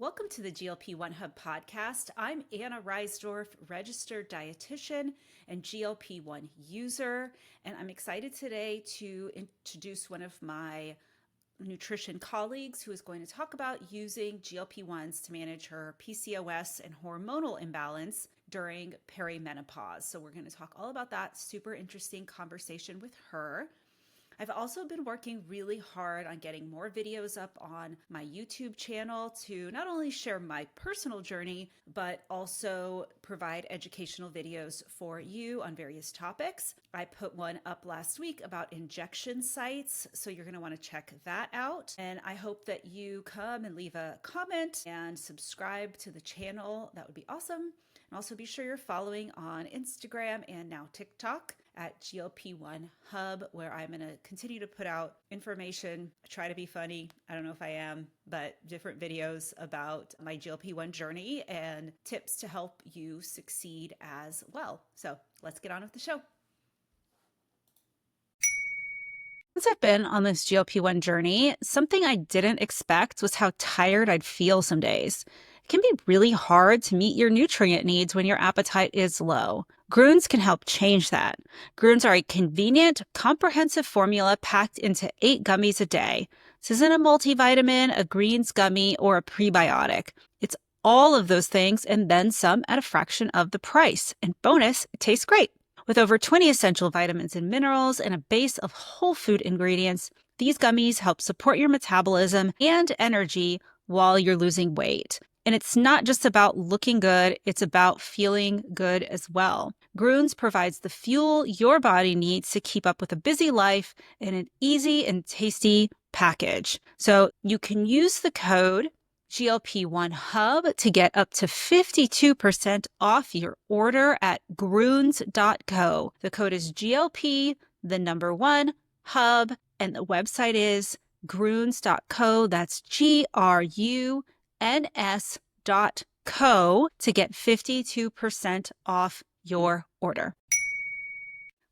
Welcome to the GLP-1 Hub podcast. I'm Anna Reisdorf, registered dietitian and GLP-1 user, and I'm excited today to introduce one of my nutrition colleagues who is going to talk about using GLP-1s to manage her PCOS and hormonal imbalance during perimenopause. So we're going to talk all about that. Super interesting conversation with her. I've also been working really hard on getting more videos up on my YouTube channel to not only share my personal journey, but also provide educational videos for you on various topics. I put one up last week about injection sites, so you're going to want to check that out. And I hope that you come and leave a comment and subscribe to the channel. That would be awesome. And also be sure you're following on Instagram and now TikTok at GLP-1 Hub, where I'm going to continue to put out information, try to be funny. I don't know if I am, but different videos about my GLP-1 journey and tips to help you succeed as well. So let's get on with the show. Since I've been on this GLP-1 journey, something I didn't expect was how tired I'd feel some days. It can be really hard to meet your nutrient needs when your appetite is low. Grunes can help change that. Grunes are a convenient, comprehensive formula packed into 8 gummies a day. This isn't a multivitamin, a greens gummy, or a prebiotic. It's all of those things and then some at a fraction of the price. And bonus, it tastes great. With over 20 essential vitamins and minerals and a base of whole food ingredients, these gummies help support your metabolism and energy while you're losing weight. And it's not just about looking good, it's about feeling good as well. Grunes provides the fuel your body needs to keep up with a busy life in an easy and tasty package. So you can use the code GLP-1 Hub to get up to 52% off your order at grunes.co. The code is GLP, the number 1, Hub, and the website is grunes.co. That's gruns.co to get 52% off your order.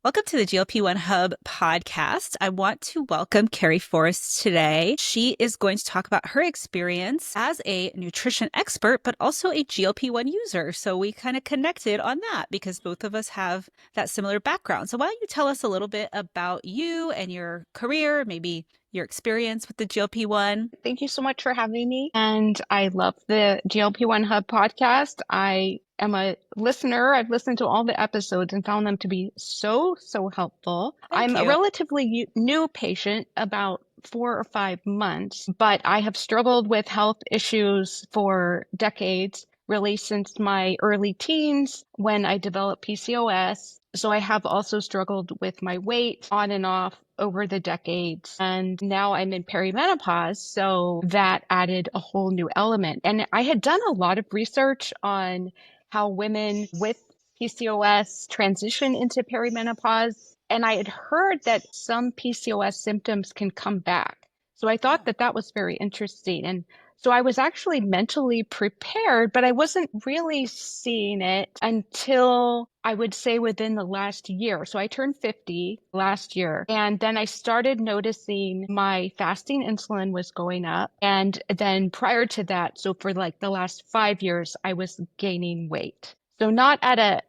Welcome to the GLP-1 Hub podcast. I want to welcome Carrie Forrest today. She is going to talk about her experience as a nutrition expert, but also a GLP-1 user. So we kind of connected on that because both of us have that similar background. So why don't you tell us a little bit about you and your career, maybe your experience with the GLP-1? Thank you so much for having me. And I love the GLP-1 Hub podcast. I am a listener. I've listened to all the episodes and found them to be so helpful. Thank I'm a you. relatively new patient, about 4 or 5 months, but I have struggled with health issues for decades, really since my early teens when I developed PCOS. So I have also struggled with my weight on and off over the decades. And now I'm in perimenopause. So that added a whole new element. And I had done a lot of research on how women with PCOS transition into perimenopause. And I had heard that some PCOS symptoms can come back. So I thought that that was very interesting. And so I was actually mentally prepared, but I wasn't really seeing it until I would say within the last year. So I turned 50 last year, and then I started noticing my fasting insulin was going up. And then prior to that, so for like the last 5 years, I was gaining weight. So not at a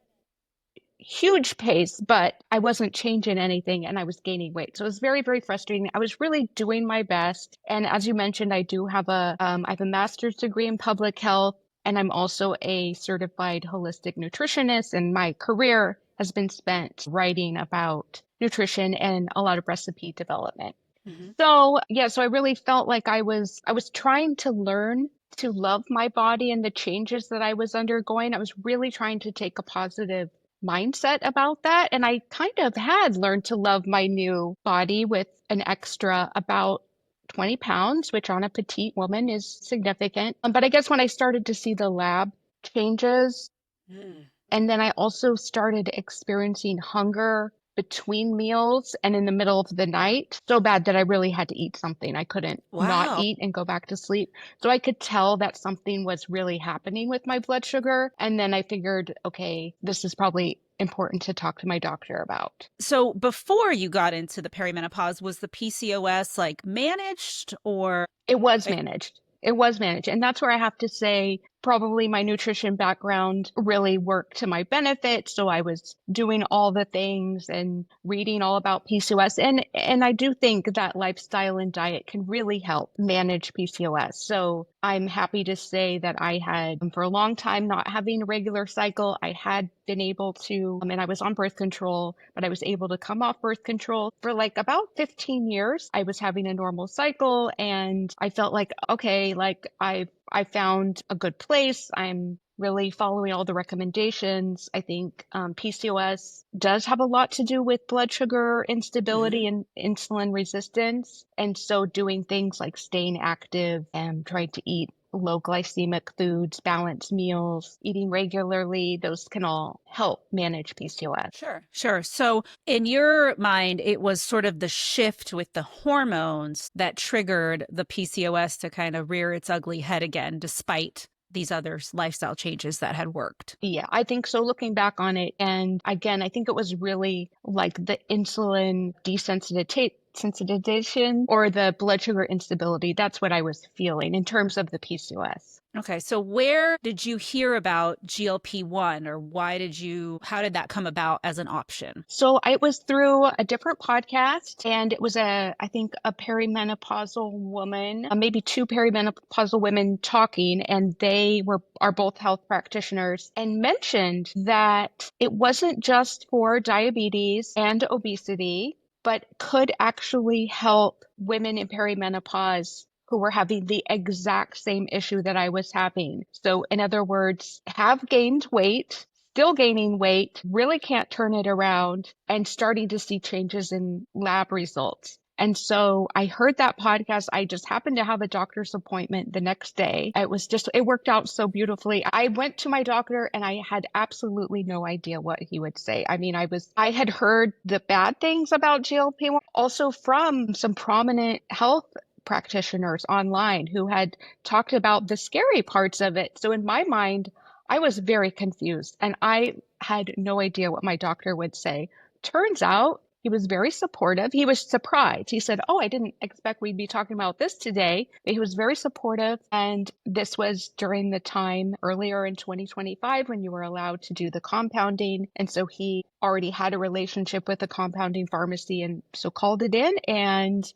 huge pace, but I wasn't changing anything and I was gaining weight. So it was very frustrating. I was really doing my best. And as you mentioned, I do have I have a master's degree in public health, and I'm also a certified holistic nutritionist. And my career has been spent writing about nutrition and a lot of recipe development. Mm-hmm. So yeah, so I really felt like I was trying to learn to love my body and the changes that I was undergoing. I was really trying to take a positive mindset about that. And I kind of had learned to love my new body with an extra about 20 pounds, which on a petite woman is significant. But I guess when I started to see the lab changes, and then I also started experiencing hunger between meals and in the middle of the night, so bad that I really had to eat something. I couldn't not Wow. eat and go back to sleep. So I could tell that something was really happening with my blood sugar. And then I figured, okay, this is probably important to talk to my doctor about. So before you got into the perimenopause, was the PCOS like managed or? It was managed. It was managed. And that's where I have to say, probably my nutrition background really worked to my benefit. So I was doing all the things and reading all about PCOS. And I do think that lifestyle and diet can really help manage PCOS. So I'm happy to say that I had, for a long time, not having a regular cycle. I had been able to, and I was on birth control, but I was able to come off birth control for like about 15 years. I was having a normal cycle and I felt like, okay, like I found a good place. I'm really following all the recommendations. I think PCOS does have a lot to do with blood sugar instability and insulin resistance. And so doing things like staying active and trying to eat low glycemic foods, balanced meals, eating regularly, those can all help manage PCOS. Sure, sure. So, in your mind, it was sort of the shift with the hormones that triggered the PCOS to kind of rear its ugly head again, despite these other lifestyle changes that had worked. Yeah, I think so. Looking back on it, and again, I think it was really like the insulin desensitization or the blood sugar instability. That's what I was feeling in terms of the PCOS. Okay, so where did you hear about GLP-1 or how did that come about as an option? So it was through a different podcast, and it was I think a perimenopausal woman, maybe two perimenopausal women talking, and are both health practitioners and mentioned that it wasn't just for diabetes and obesity, but could actually help women in perimenopause who were having the exact same issue that I was having. So in other words, have gained weight, still gaining weight, really can't turn it around, and starting to see changes in lab results. And so I heard that podcast. I just happened to have a doctor's appointment the next day. It worked out so beautifully. I went to my doctor and I had absolutely no idea what he would say. I mean, I had heard the bad things about GLP-1 also from some prominent health practitioners online who had talked about the scary parts of it. So in my mind, I was very confused and I had no idea what my doctor would say. Turns out he was very supportive. He was surprised. He said, "Oh, I didn't expect we'd be talking about this today." But he was very supportive. And this was during the time earlier in 2025 when you were allowed to do the compounding. And so he already had a relationship with a compounding pharmacy and so called it in. And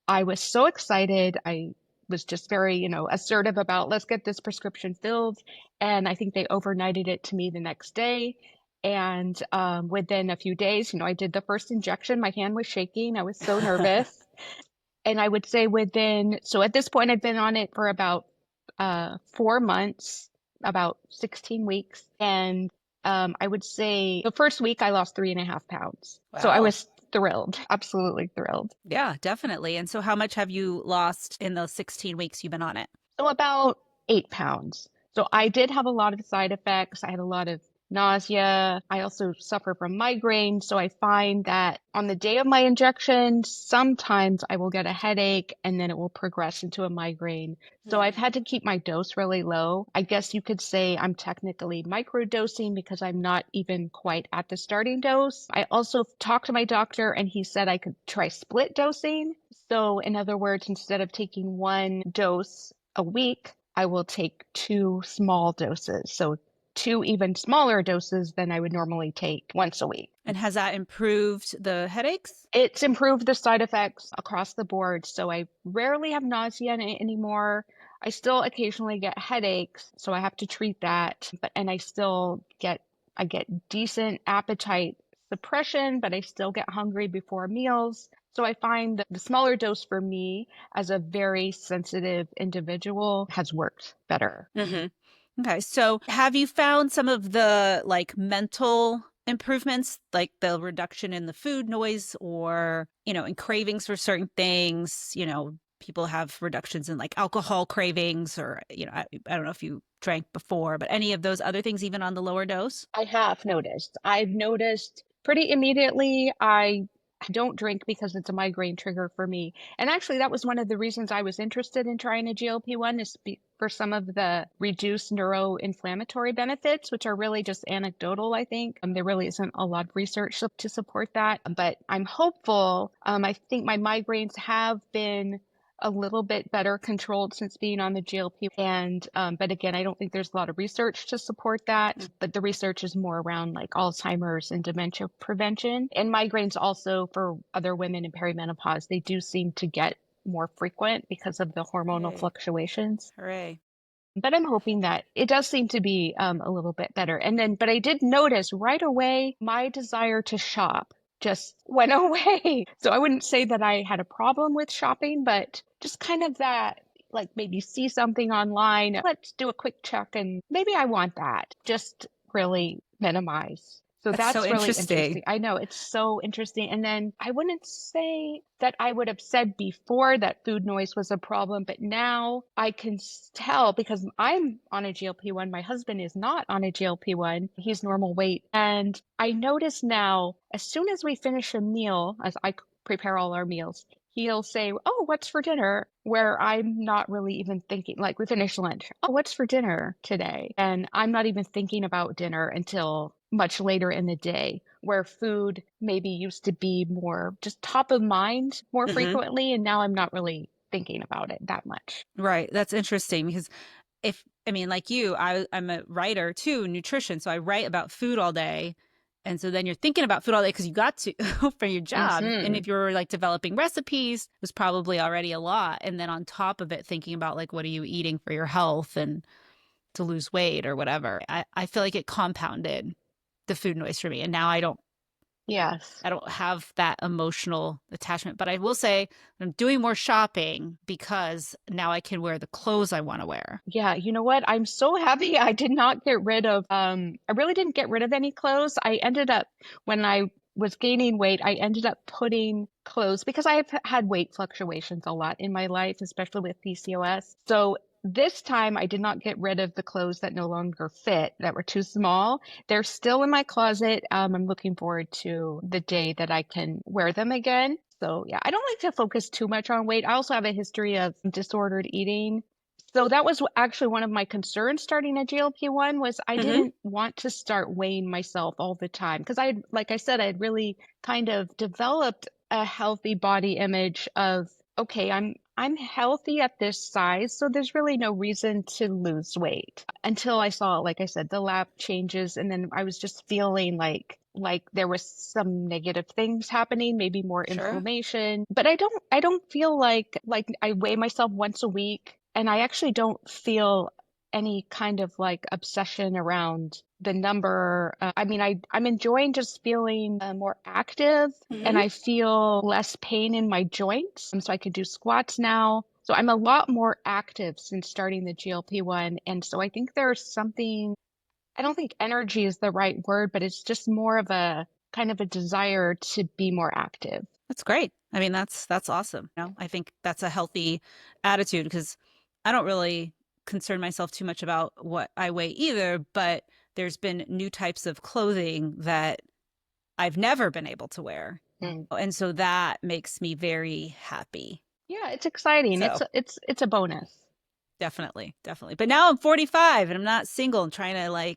I was so excited. I was just very, assertive about let's get this prescription filled. And I think they overnighted it to me the next day. And within a few days, I did the first injection. My hand was shaking. I was so nervous. And I would say so at this point, I've been on it for about 4 months, about 16 weeks. And I would say the first week I lost 3.5 pounds. Wow. So I was thrilled, absolutely thrilled. Yeah, definitely. And so how much have you lost in the 16 weeks you've been on it? So about 8 pounds. So I did have a lot of side effects. I had a lot of nausea. I also suffer from migraines. So I find that on the day of my injection, sometimes I will get a headache and then it will progress into a migraine. So I've had to keep my dose really low. I guess you could say I'm technically microdosing because I'm not even quite at the starting dose. I also talked to my doctor and he said I could try split dosing. So in other words, instead of taking one dose a week, I will take two small doses. So two even smaller doses than I would normally take once a week. And has that improved the headaches? It's improved the side effects across the board. So I rarely have nausea anymore. I still occasionally get headaches, so I have to treat that. And I get decent appetite suppression, but I still get hungry before meals. So I find that the smaller dose for me as a very sensitive individual has worked better. Mm-hmm. Okay. So have you found some of the mental improvements, like the reduction in the food noise or, in cravings for certain things? People have reductions in alcohol cravings or, I don't know if you drank before, but any of those other things, even on the lower dose? I have noticed. I've noticed pretty immediately. I don't drink because it's a migraine trigger for me. And actually, that was one of the reasons I was interested in trying a GLP-1 is for some of the reduced neuroinflammatory benefits, which are really just anecdotal, I think. There really isn't a lot of research to support that, but I'm hopeful. I think my migraines have been a little bit better controlled since being on the GLP. And, but again, I don't think there's a lot of research to support that, but the research is more around like Alzheimer's and dementia prevention. And migraines also for other women in perimenopause, they do seem to get more frequent because of the hormonal Yay. fluctuations. Hooray. But I'm hoping that it does seem to be a little bit better. And then, but I did notice right away my desire to shop just went away. So I wouldn't say that I had a problem with shopping, but just kind of that, like maybe see something online, let's do a quick check and maybe I want that. Just really minimize. So That's so that's really interesting. interesting. I know it's so interesting. And then I wouldn't say that I would have said before that food noise was a problem, but now I can tell because I'm on a GLP-1. My husband is not on a GLP-1. He's normal weight. And I notice now, as soon as we finish a meal, as I prepare all our meals, he'll say, "Oh, what's for dinner?" Where I'm not really even thinking, like we finish lunch. "Oh, what's for dinner today?" And I'm not even thinking about dinner until much later in the day, where food maybe used to be more just top of mind more Hmm. frequently. And now I'm not really thinking about it that much. Right. That's interesting because I mean, like you, I'm a writer too, nutrition. So I write about food all day. And so then you're thinking about food all day because you got to for your job. And Hmm. if you're like developing recipes, it was probably already a lot. And then on top of it, thinking about like, what are you eating for your health and to lose weight or whatever. I feel like it compounded the food noise for me. And now Yes. I don't have that emotional attachment. But I will say I'm doing more shopping because now I can wear the clothes I want to wear. Yeah, you know what? I'm so happy I did not get rid of I really didn't get rid of any clothes. I ended up when I was gaining weight, I ended up putting clothes because I've had weight fluctuations a lot in my life, especially with PCOS. So this time I did not get rid of the clothes that no longer fit, that were too small. They're still in my closet. I'm looking forward to the day that I can wear them again. So yeah, I don't like to focus too much on weight. I also have a history of disordered eating. So that was actually one of my concerns starting a GLP-1 was I Hmm. didn't want to start weighing myself all the time because like I said, I had really kind of developed a healthy body image of, okay, I'm healthy at this size, so there's really no reason to lose weight until I saw, like I said, the lab changes, and then I was just feeling like there was some negative things happening, maybe more Sure. inflammation. But I don't feel like I weigh myself once a week and I actually don't feel any kind of like obsession around the number. I mean, I'm enjoying just feeling more active and Hmm. I feel less pain in my joints. So I can do squats now. So I'm a lot more active since starting the GLP-1. And so I think there's something, I don't think energy is the right word, but it's just more of a kind of a desire to be more active. That's great. I mean, that's awesome. I think that's a healthy attitude because I don't really concern myself too much about what I weigh either, but there's been new types of clothing that I've never been able to wear. Mm. And so that makes me very happy. Yeah, it's exciting. So It's a bonus. definitely, definitely. But now I'm 45 and I'm not single and trying to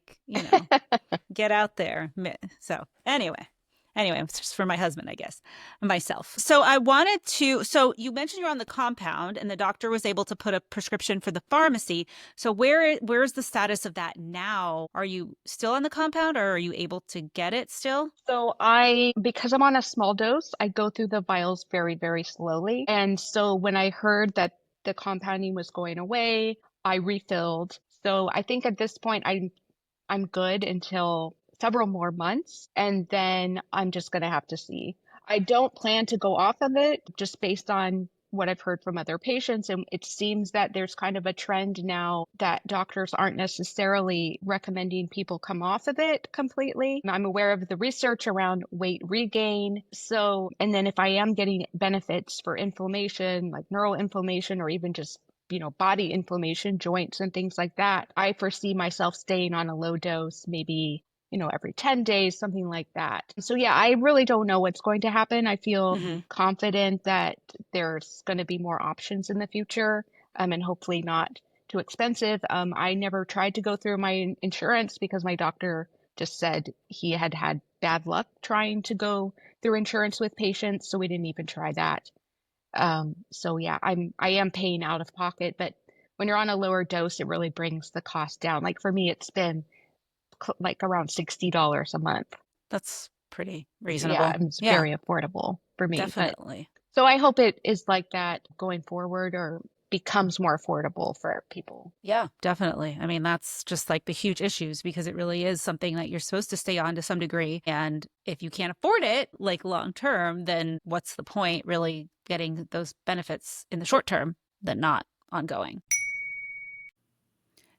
get out there. So anyway, it's just for my husband, I guess, and myself. So I wanted to. So you mentioned you're on the compound, and the doctor was able to put a prescription for the pharmacy. So where's the status of that now? Are you still on the compound, or are you able to get it still? So because I'm on a small dose, I go through the vials very, very slowly. And so when I heard that the compounding was going away, I refilled. So I think at this point, I'm good until several more months, and then I'm just going to have to see. I don't plan to go off of it just based on what I've heard from other patients. And it seems that there's kind of a trend now that doctors aren't necessarily recommending people come off of it completely. I'm aware of the research around weight regain. So, and then if I am getting benefits for inflammation, like neural inflammation, or even just body inflammation, joints and things like that, I foresee myself staying on a low dose, maybe, every 10 days, something like that. So yeah, I really don't know what's going to happen. I feel Hmm. confident that there's going to be more options in the future, and hopefully not too expensive. I never tried to go through my insurance because my doctor just said he had had bad luck trying to go through insurance with patients, so we didn't even try that. So yeah, I am paying out of pocket, but when you're on a lower dose, it really brings the cost down. Like for me, it's been like around $60 a month. That's pretty Yeah, reasonable. and it's Yeah, very affordable for me. But definitely. so I hope it is like that going forward or becomes more affordable for people. Yeah, definitely. I mean, that's just like the huge issues because it really is something that you're supposed to stay on to some degree. And if you can't afford it, like long term, then what's the point really getting those benefits in the short term than not ongoing?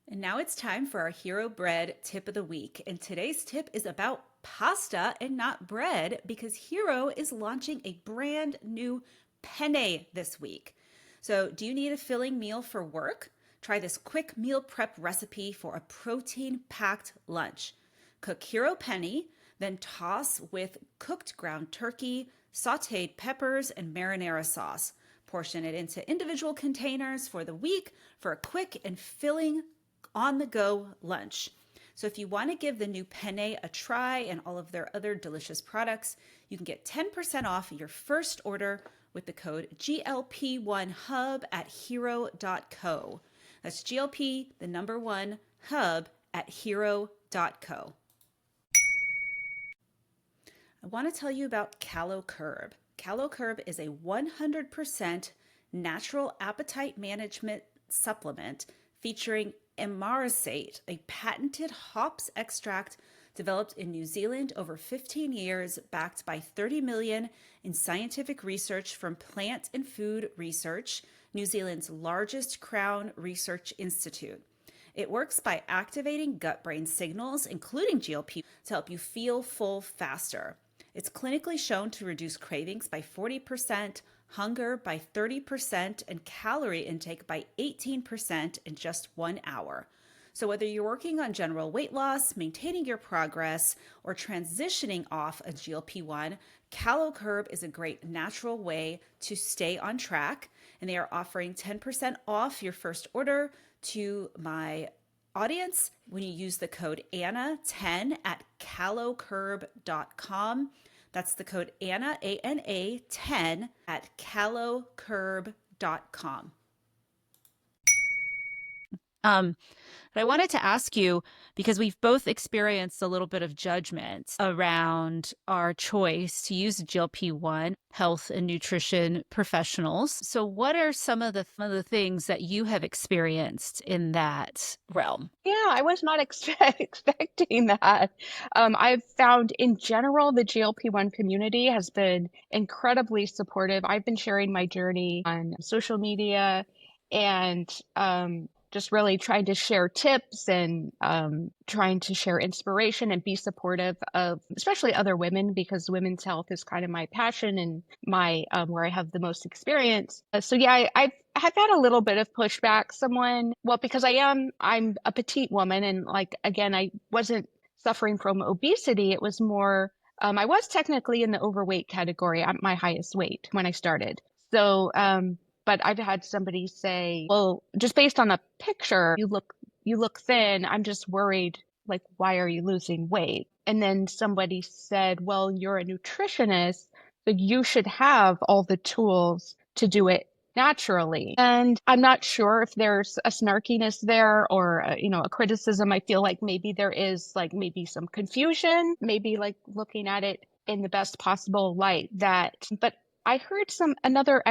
And now it's time for our Hero Bread tip of the week. And today's tip is about pasta and not bread because Hero is launching a brand new penne this week. So, do you need a filling meal for work? Try this quick meal prep recipe for a protein packed lunch. Cook Hero penne, then toss with cooked ground turkey, sauteed peppers, and marinara sauce. Portion it into individual containers for the week for a quick and filling on the go lunch. So, if you want to give the new penne a try and all of their other delicious products, you can get 10% off your first order with the code GLP-1 Hub at hero.co. That's GLP, the number one, hub at hero.co. I want to tell you about CaloCurb. CaloCurb is a 100% natural appetite management supplement featuring Emaricate, a patented hops extract developed in New Zealand over 15 years, backed by 30 million in scientific research from Plant and Food Research, New Zealand's largest Crown Research Institute. It works by activating gut-brain signals, including GLP, to help you feel full faster. It's clinically shown to reduce cravings by 40%, hunger by 30%, and calorie intake by 18% in just 1 hour. So, whether you're working on general weight loss, maintaining your progress, or transitioning off a GLP-1, CaloCurb is a great natural way to stay on track. And they are offering 10% off your first order to my audience when you use the code ANNA10 at calocurb.com. That's the code ANNA, ANA 10 at calocurb.com. But I wanted to ask you because we've both experienced a little bit of judgment around our choice to use GLP-1 health and nutrition professionals. So what are some of the things that you have experienced in that realm? Yeah, I was not expecting that. I've found in general the GLP-1 community has been incredibly supportive. I've been sharing my journey on social media and just really trying to share tips and trying to share inspiration and be supportive of especially other women because women's health is kind of my passion and my where I have the most experience. So yeah, I've had a little bit of pushback. Well, because I'm a petite woman and like again, I wasn't suffering from obesity. It was more I was technically in the overweight category at my highest weight when I started. So but I've had somebody say, well, just based on the picture, you look thin. I'm just worried, like, why are you losing weight? And then somebody said, well, you're a nutritionist, so you should have all the tools to do it naturally. And I'm not sure if there's a snarkiness there or, a criticism. I feel like maybe there is like maybe some confusion, maybe like looking at it in the best possible light but I heard another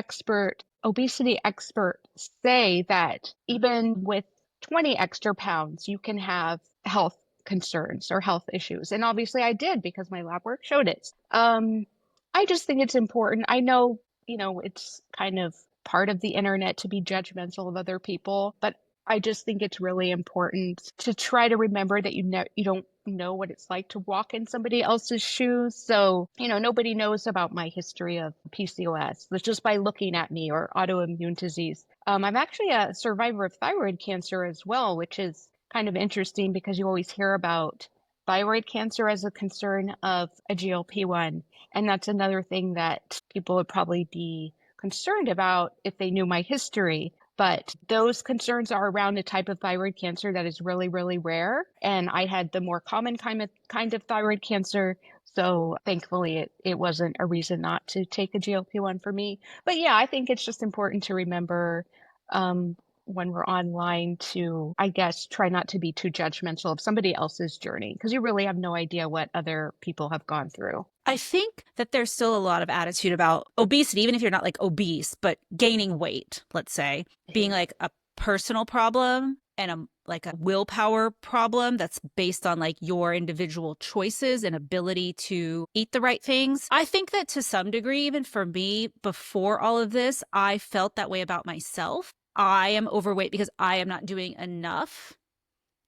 obesity expert say that even with 20 extra pounds, you can have health concerns or health issues. And obviously I did because my lab work showed it. I just think it's important. I know, it's kind of part of the internet to be judgmental of other people, but I just think it's really important to try to remember that you don't know what it's like to walk in somebody else's shoes. So, nobody knows about my history of PCOS. That's just by looking at me or autoimmune disease. I'm actually a survivor of thyroid cancer as well, which is kind of interesting because you always hear about thyroid cancer as a concern of a GLP-1. And that's another thing that people would probably be concerned about if they knew my history. But those concerns are around a type of thyroid cancer that is really, really rare. And I had the more common kind of thyroid cancer. So thankfully it wasn't a reason not to take a GLP-1 for me. But yeah, I think it's just important to remember um, when we're online to, I guess, try not to be too judgmental of somebody else's journey because you really have no idea what other people have gone through. I think that there's still a lot of attitude about obesity, even if you're not like obese, but gaining weight, let's say, being like a personal problem and like a willpower problem that's based on like your individual choices and ability to eat the right things. I think that to some degree, even for me, before all of this, I felt that way about myself. I am overweight because I am not doing enough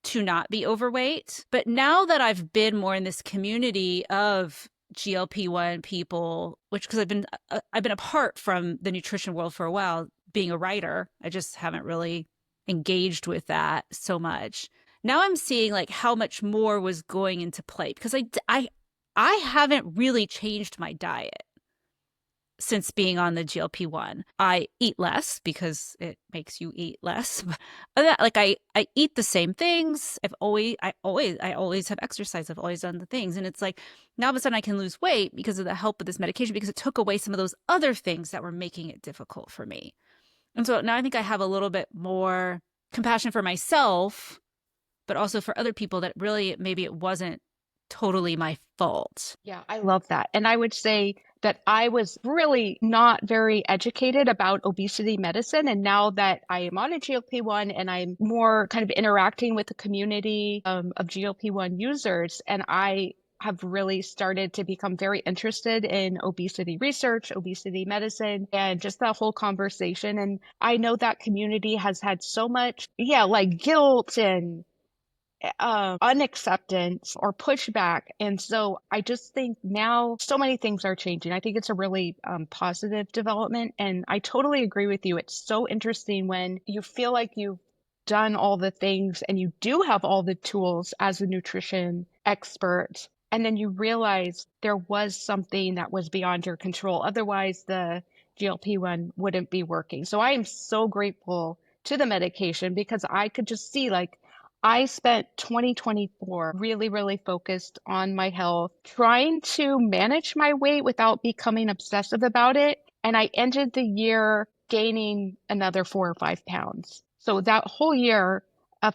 to not be overweight. But now that I've been more in this community of GLP-1 people, which because I've been apart from the nutrition world for a while, being a writer, I just haven't really engaged with that so much. Now I'm seeing like how much more was going into play because I haven't really changed my diet since being on the GLP-1. I eat less because it makes you eat less. Like I eat the same things. I always have exercise. I've always done the things. And it's like now all of a sudden I can lose weight because of the help of this medication because it took away some of those other things that were making it difficult for me. And so now I think I have a little bit more compassion for myself, but also for other people that really maybe it wasn't totally my fault. Yeah, I love that. And I would say that I was really not very educated about obesity medicine. And now that I am on a GLP-1 and I'm more kind of interacting with the community of GLP-1 users, and I have really started to become very interested in obesity research, obesity medicine, and just that whole conversation. And I know that community has had so much, yeah, like guilt and unacceptance or pushback. And so I just think now so many things are changing. I think it's a really positive development. And I totally agree with you. It's so interesting when you feel like you've done all the things and you do have all the tools as a nutrition expert. And then you realize there was something that was beyond your control. Otherwise, the GLP-1 wouldn't be working. So I am so grateful to the medication because I could just see like I spent 2024 really, really focused on my health, trying to manage my weight without becoming obsessive about it. And I ended the year gaining another 4 or 5 pounds. So that whole year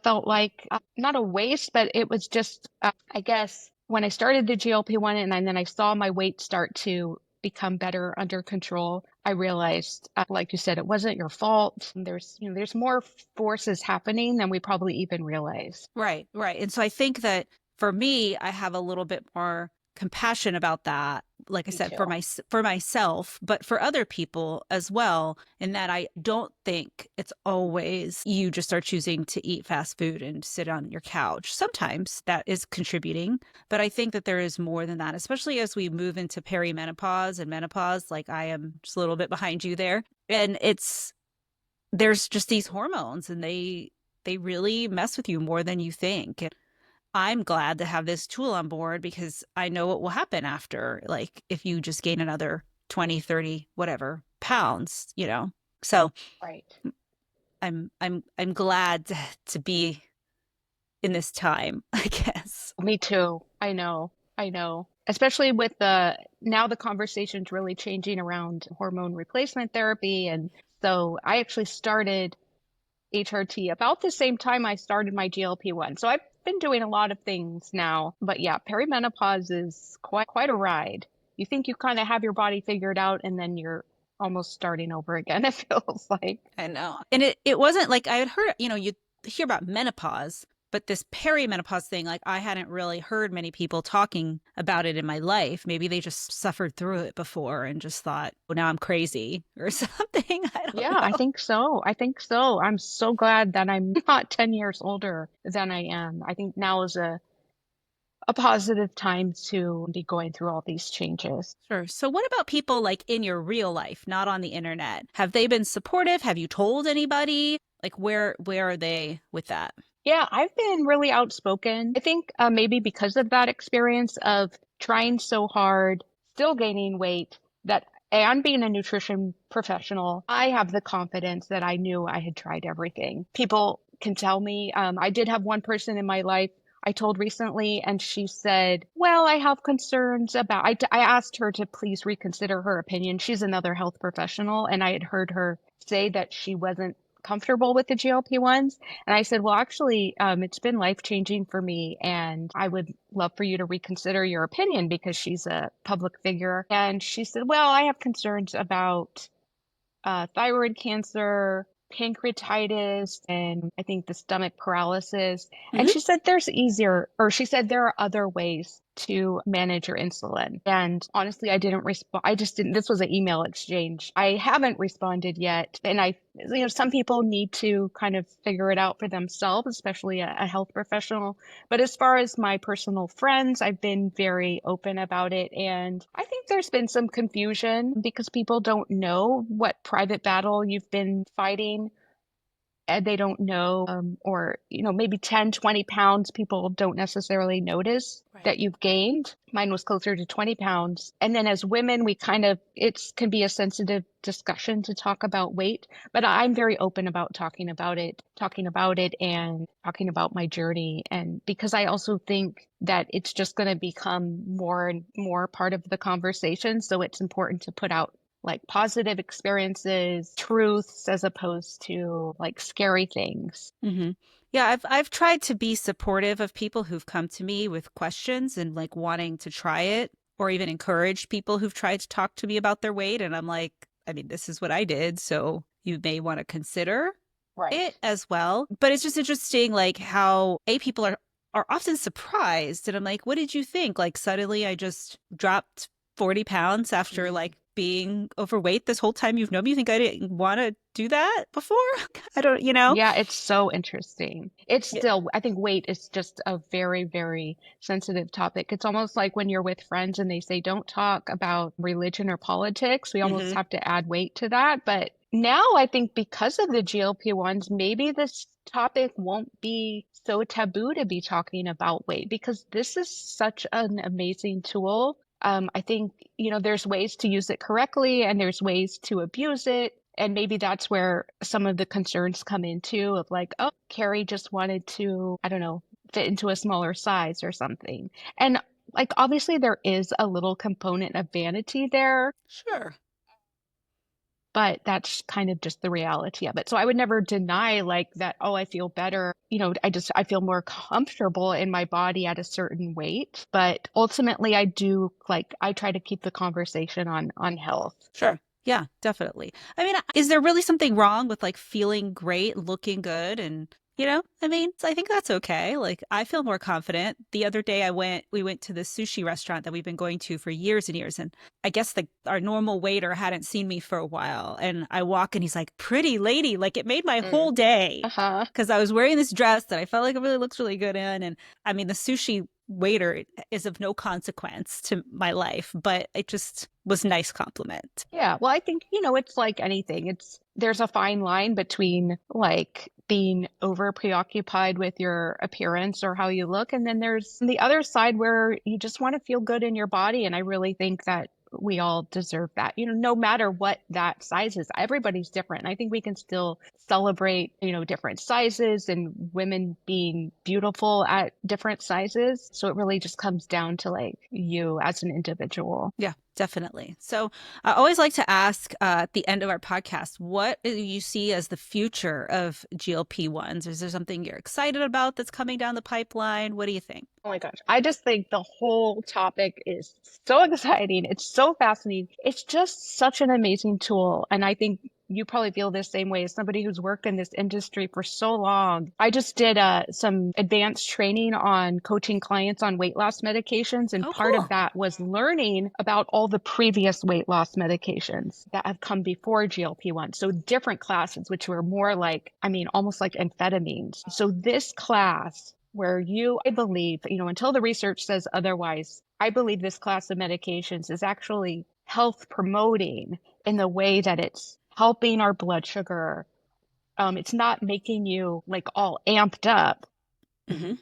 felt like not a waste, but it was just, I guess, when I started the GLP-1 and then I saw my weight start to become better under control, I realized, like you said, it wasn't your fault. There's more forces happening than we probably even realize. Right, right. And so I think that for me, I have a little bit more compassion about that. Like I Me said, too. for myself, but for other people as well. In that I don't think it's always you just are choosing to eat fast food and sit on your couch. Sometimes that is contributing, but I think that there is more than that, especially as we move into perimenopause and menopause. Like I am just a little bit behind you there. And there's just these hormones and they really mess with you more than you think. And I'm glad to have this tool on board because I know what will happen after, like if you just gain another 20, 30, whatever pounds, you know. So Right. I'm glad to be in this time, I guess. Me too. I know. I know. Especially with now the conversation's really changing around hormone replacement therapy. And so I actually started HRT about the same time I started my GLP-1. So I've been doing a lot of things now. But yeah, perimenopause is quite a ride. You think you kind of have your body figured out and then you're almost starting over again, it feels like. I know. And it wasn't like I had heard, you hear about menopause, but this perimenopause thing, like I hadn't really heard many people talking about it in my life. Maybe they just suffered through it before and just thought, well, now I'm crazy or something. I Yeah, don't I know. think so. I think so. I'm so glad that I'm not 10 years older than I am. I think now is a positive time to be going through all these changes. Sure. So what about people like in your real life, not on the internet? Have they been supportive? Have you told anybody? Like where are they with that? Yeah, I've been really outspoken. I think maybe because of that experience of trying so hard, still gaining weight, that and being a nutrition professional, I have the confidence that I knew I had tried everything. People can tell me, I did have one person in my life. I told recently, and she said, well, I have concerns about, I asked her to please reconsider her opinion. She's another health professional, and I had heard her say that she wasn't comfortable with the GLP-1s. And I said, well, actually, it's been life-changing for me, and I would love for you to reconsider your opinion because she's a public figure. And she said, well, I have concerns about thyroid cancer, pancreatitis, and I think the stomach paralysis. And Hmm. she said there's easier, or she said there are other ways to manage your insulin. And honestly, I didn't respond. I just didn't. This was an email exchange. I haven't responded yet. And some people need to kind of figure it out for themselves, especially a health professional. But as far as my personal friends, I've been very open about it. And I think there's been some confusion because people don't know what private battle you've been fighting. And they don't know, or, maybe 10, 20 pounds, people don't necessarily notice Right. that you've gained. Mine was closer to 20 pounds. And then as women, it can be a sensitive discussion to talk about weight, but I'm very open about talking about it and talking about my journey. And because I also think that it's just going to become more and more part of the conversation. So it's important to put out like positive experiences, truths, as opposed to like scary things. Hmm. Yeah, I've tried to be supportive of people who've come to me with questions and like wanting to try it, or even encourage people who've tried to talk to me about their weight. And I'm like, I mean, this is what I did, so you may want to consider Right. it as well. But it's just interesting, like how people are often surprised, and I'm like, what did you think? Like suddenly, I just dropped 40 pounds after Mm. like being overweight this whole time you've known me. You think I didn't want to do that before? I don't, Yeah, it's so interesting. It's Yeah. still, I think weight is just a very, very sensitive topic. It's almost like when you're with friends and they say, don't talk about religion or politics. We almost Hmm. have to add weight to that. But now I think because of the GLP-1s, maybe this topic won't be so taboo to be talking about weight because this is such an amazing tool. I think, there's ways to use it correctly and there's ways to abuse it. And maybe that's where some of the concerns come into of like, oh, Carrie just wanted to, I don't know, fit into a smaller size or something. And like, obviously, there is a little component of vanity there, Sure. but that's kind of just the reality of it. So I would never deny like that, oh, I feel better. I feel more comfortable in my body at a certain weight. But ultimately, I try to keep the conversation on health. Sure. Yeah, definitely. I mean, is there really something wrong with like feeling great, looking good, and I mean, I think that's okay. Like I feel more confident. The other day we went to this sushi restaurant that we've been going to for years and years, and I guess our normal waiter hadn't seen me for a while, and I walk and he's like, "Pretty lady." Like it made my Mm. whole day Uh-huh. because I was wearing this dress that I felt like it really looks really good in, and I mean, the sushi waiter is of no consequence to my life, but it just was a nice compliment. Yeah, well, I think, it's like anything. There's a fine line between like being over preoccupied with your appearance or how you look. And then there's the other side where you just want to feel good in your body. And I really think that we all deserve that, no matter what that size is. Everybody's different. And I think we can still celebrate, different sizes and women being beautiful at different sizes. So it really just comes down to like you as an individual. Yeah, definitely. So I always like to ask at the end of our podcast, what do you see as the future of GLP-1s? Is there something you're excited about that's coming down the pipeline? What do you think? Oh my gosh. I just think the whole topic is so exciting. It's so fascinating. It's just such an amazing tool. And I think you probably feel the same way as somebody who's worked in this industry for so long. I just did some advanced training on coaching clients on weight loss medications. And Oh, part of cool. that was learning about all the previous weight loss medications that have come before GLP-1. So different classes, which were more like, I mean, almost like amphetamines. So this class where I believe, until the research says otherwise, I believe this class of medications is actually health promoting in the way that it's helping our blood sugar. It's not making you like all amped up. Hmm.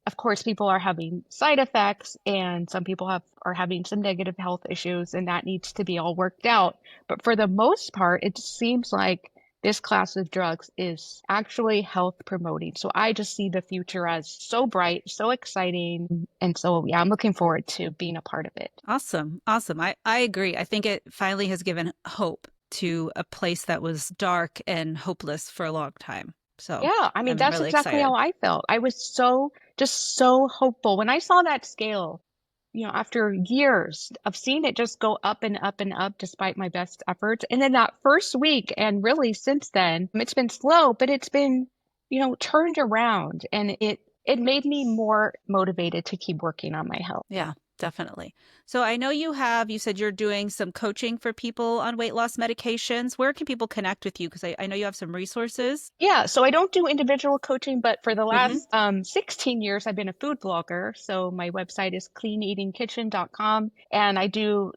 Of course, people are having side effects and some people are having some negative health issues and that needs to be all worked out. But for the most part, it seems like this class of drugs is actually health promoting. So I just see the future as so bright, so exciting. And so, yeah, I'm looking forward to being a part of it. Awesome. Awesome. I agree. I think it finally has given hope to a place that was dark and hopeless for a long time. So Yeah, I mean, I'm that's really exactly excited. how I felt. I was just so hopeful. When I saw that scale, after years of seeing it just go up and up and up despite my best efforts. And then that first week, and really since then, it's been slow, but it's been, turned around, and it made me more motivated to keep working on my health. Yeah, definitely. So I know you said you're doing some coaching for people on weight loss medications. Where can people connect with you? Because I know you have some resources. Yeah, so I don't do individual coaching, but for the Hmm. last 16 years, I've been a food blogger. So my website is cleaneatingkitchen.com, and I've done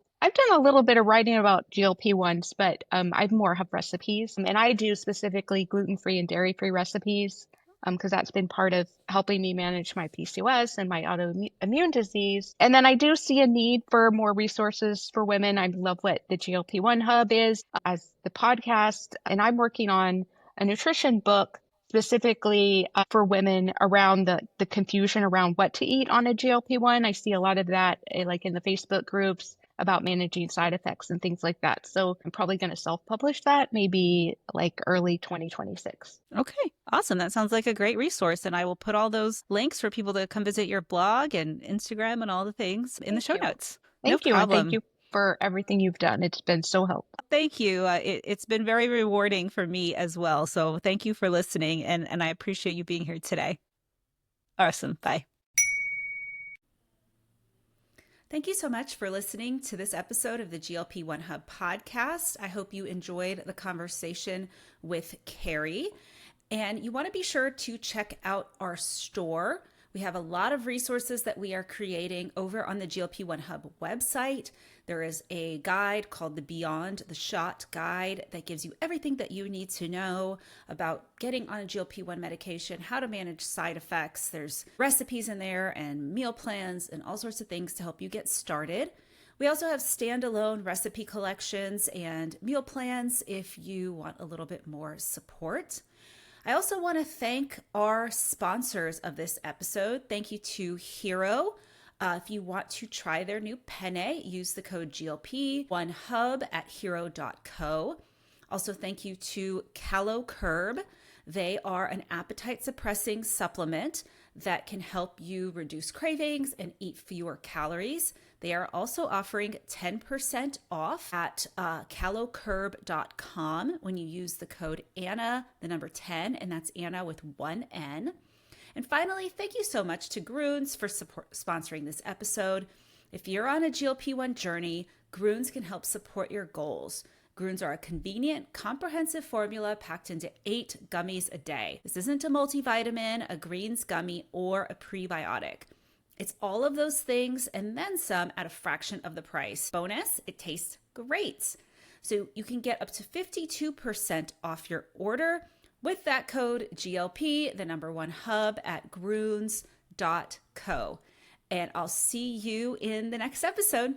a little bit of writing about GLP-1s, but I more have recipes, and I do specifically gluten-free and dairy-free recipes, because that's been part of helping me manage my PCOS and my autoimmune disease. And then I do see a need for more resources for women. I love what the GLP-1 Hub is as the podcast, and I'm working on a nutrition book specifically for women around the confusion around what to eat on a GLP-1. I see a lot of that like in the Facebook groups about managing side effects and things like that. So I'm probably going to self-publish that maybe like early 2026. Okay, awesome. That sounds like a great resource. And I will put all those links for people to come visit your blog and Instagram and all the things in the Thank show you. notes. No Thank you. And thank problem. you for everything you've done. It's been so helpful. Thank you. It's been very rewarding for me as well. So thank you for listening. And I appreciate you being here today. Awesome. Bye. Thank you so much for listening to this episode of the GLP-1 Hub podcast. I hope you enjoyed the conversation with Carrie. And you want to be sure to check out our store. We have a lot of resources that we are creating over on the GLP-1 Hub website. There is a guide called the Beyond the Shot Guide that gives you everything that you need to know about getting on a GLP-1 medication, how to manage side effects. There's recipes in there and meal plans and all sorts of things to help you get started. We also have standalone recipe collections and meal plans if you want a little bit more support. I also want to thank our sponsors of this episode. Thank you to Hero. If you want to try their new penne, use the code GLP1 Hub at hero.co. Also, thank you to CaloCurb. They are an appetite suppressing supplement that can help you reduce cravings and eat fewer calories. They are also offering 10% off at calocurb.com when you use the code Anna, the number 10, and that's Anna with one N. And finally, thank you so much to Grunes for sponsoring this episode. If you're on a GLP-1 journey, Grunes can help support your goals. Grunes are a convenient, comprehensive formula packed into 8 gummies a day. This isn't a multivitamin, a greens gummy, or a prebiotic. It's all of those things and then some at a fraction of the price. Bonus, it tastes great. So you can get up to 52% off your order with that code GLP, the number 1 hub at grunes.co. And I'll see you in the next episode.